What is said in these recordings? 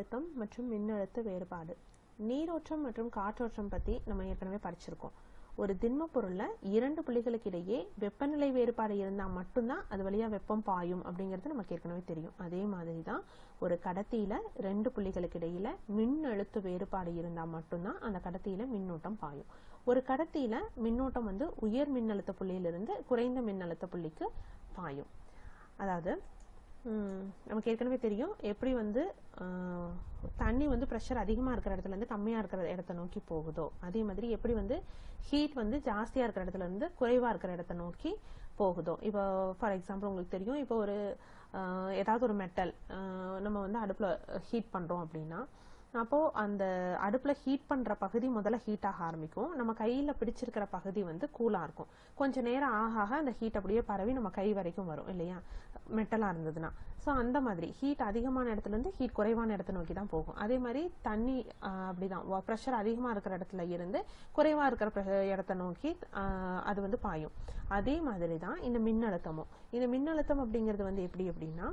மின்னழுத்தம் மற்றும் மின்னழுத்த வேறுபாடு. நீரோட்டம் மற்றும் காற்றோட்டம் பத்தி நம்ம ஏற்கனவே படிச்சிருக்கோம். ஒரு திண்ம பொருள்ல இரண்டு புள்ளிகளுக்கு இடையே வெப்பநிலை வேறுபாடு இருந்தா மட்டும்தான் அது வழியா வெப்பம் பாயும் அப்படிங்கிறது நமக்கு ஏற்கனவே தெரியும். அதே மாதிரி தான் ஒரு கடத்தியில ரெண்டு புள்ளிகளுக்கு இடையில மின்னழுத்த வேறுபாடு இருந்தா மட்டும்தான் அந்த கடத்தியில மின்னோட்டம் பாயும். ஒரு கடத்தியில மின்னோட்டம் உயர் மின்னழுத்த புள்ளியிலிருந்து குறைந்த மின்னழுத்த புள்ளிக்கு பாயும். அதாவது நமக்கு ஏற்கனவே தெரியும் எப்படி தண்ணி பிரஷர் அதிகமா இருக்கிற இடத்துல இருந்து கம்மியா இருக்கிற இடத்தை நோக்கி போகுதோ, அதே மாதிரி எப்படி ஹீட் ஜாஸ்தியா இருக்கிற இடத்துல இருந்து குறைவா இருக்கிற இடத்தை நோக்கி போகுதோ. இப்போ ஃபார் எக்ஸாம்பிள் உங்களுக்கு தெரியும், இப்போ ஒரு ஏதாவது ஒரு மெட்டல் நம்ம அடுப்புல ஹீட் பண்றோம் அப்படின்னா, அப்போ அந்த அடுப்புல ஹீட் பண்ற பகுதி முதல்ல ஹீட் ஆக ஆரம்பிக்கும். நம்ம கையில பிடிச்சிருக்கிற பகுதி கூலா இருக்கும். கொஞ்ச நேரம் ஆக அந்த ஹீட் அப்படியே பரவி நம்ம கை வரைக்கும் வரும் இல்லையா, மெட்டலா இருந்ததுன்னா. ஸோ அந்த மாதிரி ஹீட் அதிகமான இடத்துல இருந்து ஹீட் குறைவான இடத்தை நோக்கி தான் போகும். அதே மாதிரி தண்ணி அப்படிதான், ப்ரெஷர் அதிகமா இருக்கிற இடத்துல இருந்து குறைவா இருக்கிற இடத்தை நோக்கி அது பாயும். அதே மாதிரி தான் இந்த மின்னழுத்தமும். இந்த மின்னழுத்தம் அப்படிங்கிறது எப்படி அப்படின்னா,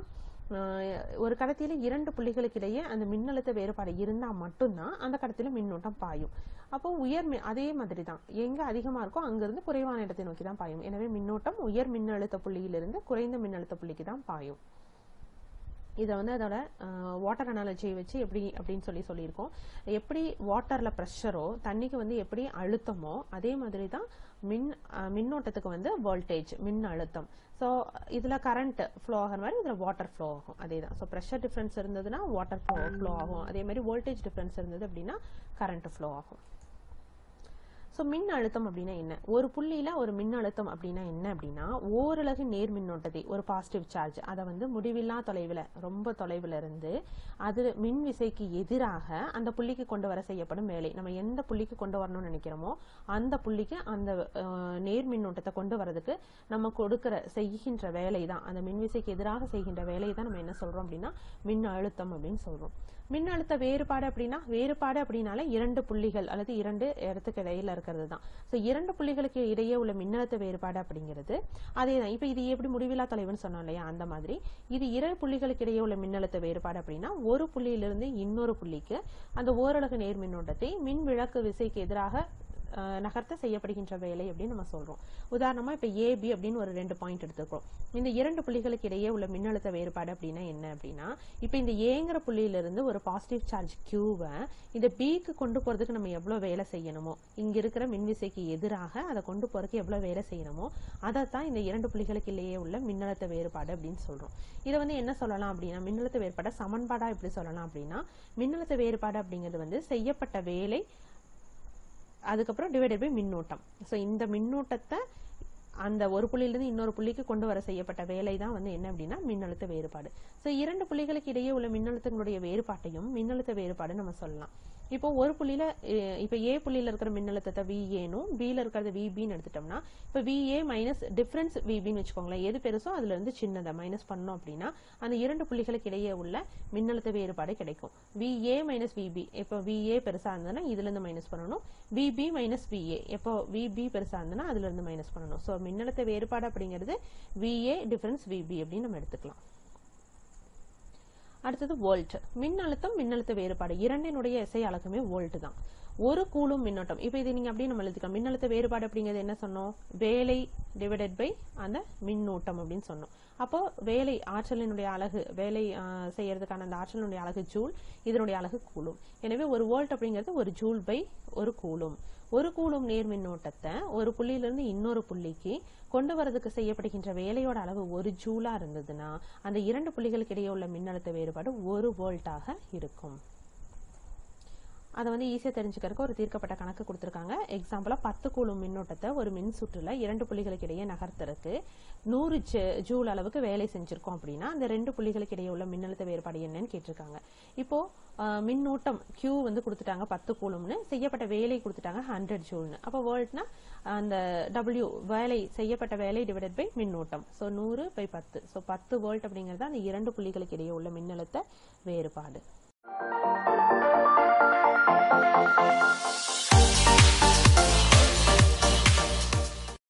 ஒரு கடத்தியில இரண்டு புள்ளிகளுக்கு இடையே அந்த மின்னழுத்த வேறுபாடு இருந்தா மட்டும்தான் அந்த கடத்தில மின்னோட்டம் பாயும். அப்போ அதே மாதிரி தான் எங்க அதிகமா இருக்கோ அங்கிருந்து குறைவான இடத்தை நோக்கி தான் பாயும். எனவே மின்னோட்டம் உயர் மின்னழுத்த புள்ளியிலிருந்து குறைந்த மின்னழுத்த புள்ளிக்கு தான் பாயும். இதை அதோட வாட்டர் அனாலஜியை வச்சு எப்படி அப்படின்னு சொல்லியிருக்கோம். எப்படி வாட்டர்ல ப்ரெஷரோ தண்ணிக்கு எப்படி அழுத்தமோ அதே மாதிரி தான் மின்னோட்டத்துக்கு வோல்டேஜ் மின் அழுத்தம். ஸோ இதுல கரண்ட் ஃப்ளோ ஆகிற மாதிரி இதுல வாட்டர் ஃப்ளோ ஆகும். அதே தான். ஸோ ப்ரெஷர் டிஃபரன்ஸ் இருந்ததுன்னா வாட்டர் ஃப்ளோ ஆகும். அதே மாதிரி வோல்டேஜ் டிஃபரன்ஸ் இருந்தது அப்படின்னா கரண்ட் ஃப்ளோ ஆகும். ஸோ மின் அழுத்தம் அப்படின்னா என்ன? ஒரு புள்ளியில ஒரு மின் அழுத்தம் அப்படின்னா என்ன அப்படின்னா, ஓரலகு நேர் மின்னோட்டத்தை, ஒரு பாசிட்டிவ் சார்ஜ், அதை முடிவில்லா தொலைவில், ரொம்ப தொலைவில் இருந்து அது மின் விசைக்கு எதிராக அந்த புள்ளிக்கு கொண்டு வர செய்யப்படும் வேலை. நம்ம எந்த புள்ளிக்கு கொண்டு வரணும்னு நினைக்கிறோமோ அந்த புள்ளிக்கு அந்த நேர் மின்னோட்டத்தை கொண்டு வரதுக்கு நம்ம செய்கின்ற வேலை தான், அந்த மின் விசைக்கு எதிராக செய்கின்ற வேலையை தான் நம்ம என்ன சொல்றோம் அப்படின்னா மின் அழுத்தம் அப்படின்னு சொல்றோம். மின்னழுத்த வேறுபாடு அப்படின்னால இரண்டு புள்ளிகள் அல்லது இரண்டு இடத்துக்கு இடையில இருக்கிறது தான். சோ இரண்டு புள்ளிகளுக்கு இடையே உள்ள மின்னழுத்த வேறுபாடு அப்படிங்கிறது அதேதான். இப்ப இது எப்படி முடிவில்லா தொலைவுன்னு சொன்னோம் இல்லையா, அந்த மாதிரி இது இரண்டு புள்ளிகளுக்கு இடையே உள்ள மின்னழுத்த வேறுபாடு அப்படின்னா, ஒரு புள்ளியிலிருந்து இன்னொரு புள்ளிக்கு அந்த ஓரலகு நேர் மின்னோட்டத்தை மின் விளக்கு விசைக்கு எதிராக நகர்த்த செய்யப்படுகின்ற வேலை அப்படின்னு நம்ம சொல்றோம். உதாரணமா இப்ப AB அப்படின்னு ஒரு ரெண்டு பாயிண்ட் எடுத்துக்கிறோம். இந்த இரண்டு புள்ளிகளுக்கு இடையே உள்ள மின்னழுத்த வேறுபாடு அப்படின்னா என்ன அப்படின்னா, இப்ப இந்த ஏங்கிற புள்ளியிலிருந்து ஒரு பாசிட்டிவ் சார்ஜ் Qவை இந்த Bக்கு கொண்டு போறதுக்கு நம்ம எவ்வளவு வேலை செய்யணுமோ, இங்க இருக்கிற மின்விசைக்கு எதிராக அதை கொண்டு போறதுக்கு எவ்வளவு வேலை செய்யணுமோ அதைத்தான் இந்த இரண்டு புள்ளிகளுக்கு இடையே உள்ள மின்னழுத்த வேறுபாடு அப்படின்னு சொல்றோம். இதை என்ன சொல்லலாம் அப்படின்னா, மின்னழுத்த வேறுபாட சமன்பாடா எப்படி சொல்லலாம் அப்படின்னா, மின்னழுத்த வேறுபாடு அப்படிங்கிறது செய்யப்பட்ட வேலை அதுக்கப்புறம் டிவைடட் பை மின்னோட்டம். சோ இந்த மின்னோட்டத்தை அந்த ஒரு புள்ளியிலிருந்து இன்னொரு புள்ளிக்கு கொண்டு வர செய்யப்பட்ட வேலை தான் என்ன அப்படின்னா மின்னழுத்த வேறுபாடு. சோ இரண்டு புள்ளிகளுக்கு இடையே உள்ள மின்னழுத்தங்களுடைய வேறுபாட்டையும் மின்னழுத்த வேறுபாடு நம்ம சொல்லலாம். இப்போ ஒரு புள்ளியில இப்ப ஏ புள்ளியில இருக்கிற மின்னழுத்தத்தை VAனும் Bல இருக்கிறது VBன்னு எடுத்துட்டோம்னா, இப்ப VA மைனஸ் டிஃபரன்ஸ் VBன்னு வச்சுக்கோங்களேன். எது பெருசோ அதுல இருந்து சின்னதை மைனஸ் பண்ணோம் அப்படின்னா அந்த இரண்டு புள்ளிகளுக்கு இடையே உள்ள மின்னழுத்த வேறுபாடு கிடைக்கும். VA மைனஸ் VB, இப்போ VA பெருசா இருந்ததுன்னா இதுல இருந்து மைனஸ் பண்ணணும். VB மைனஸ் VA, இப்போ VB பெருசா இருந்ததுன்னா அதுல இருந்து மைனஸ் பண்ணணும். சோ மின்னழுத்த வேறுபாடு அப்படிங்கிறது VA டிஃபரன்ஸ் VB அப்படின்னு நம்ம எடுத்துக்கலாம். அடுத்தது வோல்ட். மின்னழுத்தம் மின்னழுத்த வேறுபாடு இரண்டினுடைய SI அலகுமே வோல்ட் தான். ஒரு கூலும் மின்னோட்டம், இப்ப இது நீங்க அப்படியே நம்ம எழுதிக்கலாம். மின்னழுத்த வேறுபாடு அப்படிங்கிறது என்ன சொன்னோம், வேலை டிவைடட் பை அந்த மின்னோட்டம் அப்படின்னு சொன்னோம். அப்போ வேலை ஆற்றலினுடைய அலகு, வேலை செய்யறதுக்கான அந்த ஆற்றலினுடைய அலகு ஜூல், இதனுடைய அலகு கூலும். எனவே ஒரு வோல்ட் அப்படிங்கிறது ஒரு ஜூல் பை ஒரு கூலும். ஒரு கூலும் நேர் மின்னோட்டத்தை ஒரு புள்ளியிலிருந்து இன்னொரு புள்ளிக்கு கொண்டு வரதுக்கு செய்யப்படுகின்ற வேலையோட அளவு ஒரு ஜூலா இருந்ததுன்னா அந்த இரண்டு புள்ளிகளுக்கு இடையே உள்ள மின்னழுத்த வேறுபாடு ஒரு வோல்ட்டாக இருக்கும். அதை ஈஸியா தெரிஞ்சுக்கிறதுக்கு ஒரு தீர்க்கப்பட்ட கணக்கு கொடுத்திருக்காங்க. எக்ஸாம்பிளா 10 கூலும் மின்னோட்டத்தை ஒரு மின் சுற்றுல இரண்டு புள்ளிகளுக்கு இடையே நகர்த்தருக்கு 100 ஜூல் அளவுக்கு வேலை செஞ்சிருக்கோம் அப்படின்னா அந்த ரெண்டு புள்ளிகளுக்கு இடையே உள்ள மின்னழுத்த வேறுபாடு என்னன்னு கேட்டிருக்காங்க. இப்போ மின்னோட்டம் Q கொடுத்துட்டாங்க 10 கூலும்னு, செய்யப்பட்ட வேலை கொடுத்துட்டாங்க 100 ஜூல்னு. அப்போ வோல்ட்னா அந்த W வேலை செய்யப்பட்ட வேலை டிவைடட் பை மின்னோட்டம். சோ 100/10. சோ 10 வோல்ட் அப்படிங்கிறது அந்த இரண்டு புள்ளிகளுக்கு இடையே உள்ள மின்னழுத்த வேறுபாடு.